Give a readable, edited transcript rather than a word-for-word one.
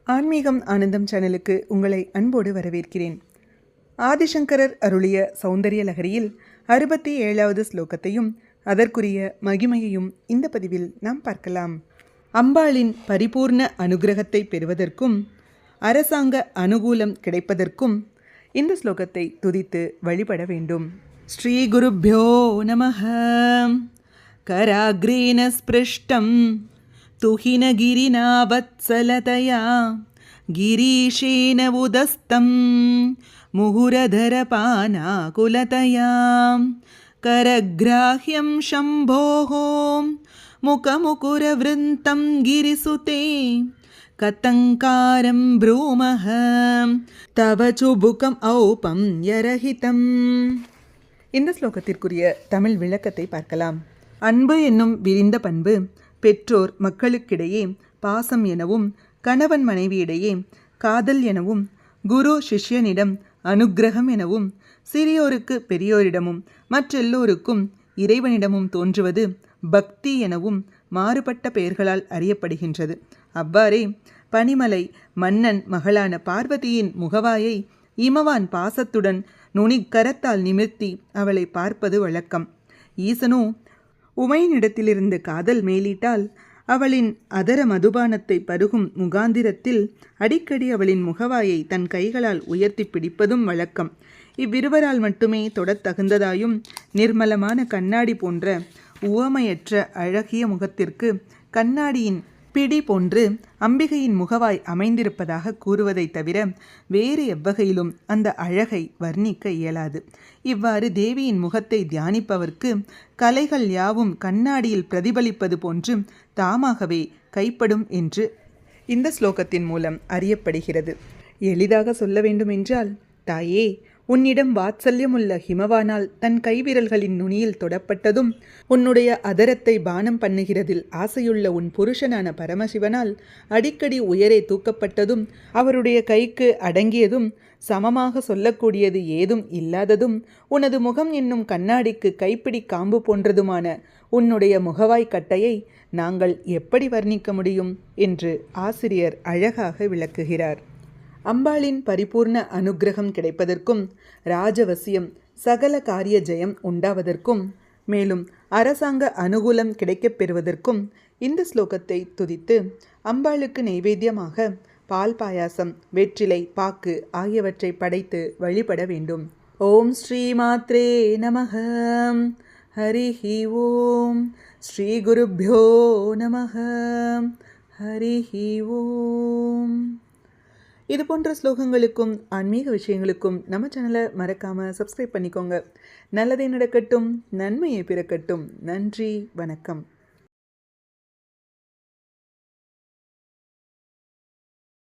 ஆன்மீகம் ஆனந்தம் சேனலுக்கு உங்களை அன்போடு வரவேற்கிறேன். ஆதிசங்கரர் அருளிய சௌந்தரிய லகரியில் 67வது ஸ்லோகத்தையும் அதற்குரிய மகிமையையும் இந்த பதிவில் நாம் பார்க்கலாம். அம்பாளின் பரிபூர்ண அனுகிரகத்தை பெறுவதற்கும் அரசாங்க அனுகூலம் கிடைப்பதற்கும் இந்த ஸ்லோகத்தை துதித்து வழிபட வேண்டும். ஸ்ரீ குருப்யோ நமஹ. கராக்ரேன ஸ்பிருஷ்டம் துஹினகிரிநாவத்சலதயா गिरीशेन उदस्तं मुहुरधरपानाकुलतया करग्राह्यं शम्भोः मुखमुकुरवृन्तं गिरिसुते कतङ्कारं ब्रूमः तव चुबुकम् औपं यरहितम्. இந்த ஸ்லோகத்திற்குரிய தமிழ் விளக்கத்தை பார்க்கலாம். அன்பு என்னும் விரிந்த பண்பு பெற்றோர் மக்களுக்கிடையே பாசம் எனவும், கணவன் மனைவியிடையே காதல் எனவும், குரு சிஷ்யனிடம் அனுக்கிரகம் எனவும், சிறியோருக்கு பெரியோரிடமும் மற்றெல்லோருக்கும் இறைவனிடமும் தோன்றுவது பக்தி எனவும் மாறுபட்ட பெயர்களால் அறியப்படுகின்றது. அவ்வாறே பனிமலை மன்னன் மகளான பார்வதியின் முகவாயை இமவான் பாசத்துடன் நுனிக்கரத்தால் நிமிர்த்தி அவளை பார்ப்பது வழக்கம். ஈசனோ உமையினிடத்திலிருந்து காதல் மேலிட்டால் அவளின் அதர மதுபானத்தை பருகும் முகாந்திரத்தில் அடிக்கடி அவளின் முகவாயை தன் கைகளால் உயர்த்தி பிடிப்பதும் வழக்கம். இவ்விருவரால் மட்டுமே தொடத்தகுந்ததாயும் நிர்மலமான கண்ணாடி போன்ற உவமையற்ற அழகிய முகத்திற்கு கண்ணாடியின் பிடி போன்று அம்பிகையின் முகவாய் அமைந்திருப்பதாக கூறுவதை தவிர வேறு எவ்வகையிலும் அந்த அழகை வர்ணிக்க இயலாது. இவ்வாறு தேவியின் முகத்தை தியானிப்பவர்க்கு கலைகள் யாவும் கண்ணாடியில் பிரதிபலிப்பது போன்று தாமாகவே கைப்படும் என்று இந்த ஸ்லோகத்தின் மூலம் அறியப்படுகிறது. எளிதாக சொல்ல வேண்டுமென்றால், தாயே, உன்னிடம் வாத்சல்யமுள்ள ஹிமவானால் தன் கைவிரல்களின் நுனியில் தொடப்பட்டதும், உன்னுடைய அதரத்தை பானம் பண்ணுகிறதில் ஆசையுள்ள உன் புருஷனான பரமசிவனால் அடிக்கடி உயரே தூக்கப்பட்டதும், அவருடைய கைக்கு அடங்கியதும், சமமாக சொல்லக்கூடியது ஏதும் இல்லாததும், உனது முகம் என்னும் கண்ணாடிக்கு கைப்பிடி காம்பு போன்றதுமான உன்னுடைய முகவாய் கட்டையை நாங்கள் எப்படி வர்ணிக்க முடியும் என்று ஆசிரியர் அழகாக விளக்குகிறார். அம்பாளின் பரிபூர்ண அனுக்கிரகம் கிடைப்பதற்கும், ராஜவசியம் சகல காரிய ஜெயம் உண்டாவதற்கும், மேலும் அரசாங்க அனுகூலம் கிடைக்கப் பெறுவதற்கும் இந்த ஸ்லோகத்தை துதித்து அம்பாளுக்கு நைவேத்தியமாக பால் பாயாசம், வெற்றிலை, பாக்கு ஆகியவற்றை படைத்து வழிபட வேண்டும். ஓம் ஸ்ரீ மாத்ரே நமஹ. ஹரிஹி ஓம். ஸ்ரீ குருப்யோ நமஹ. ஹரிஹி ஓம். இது போன்ற ஸ்லோகங்களுக்கும் ஆன்மீக விஷயங்களுக்கும் நம்ம சேனலை மறக்காமல் சப்ஸ்கிரைப் பண்ணிக்கோங்க. நல்லதே நடக்கட்டும், நன்மையை பிறக்கட்டும். நன்றி, வணக்கம்.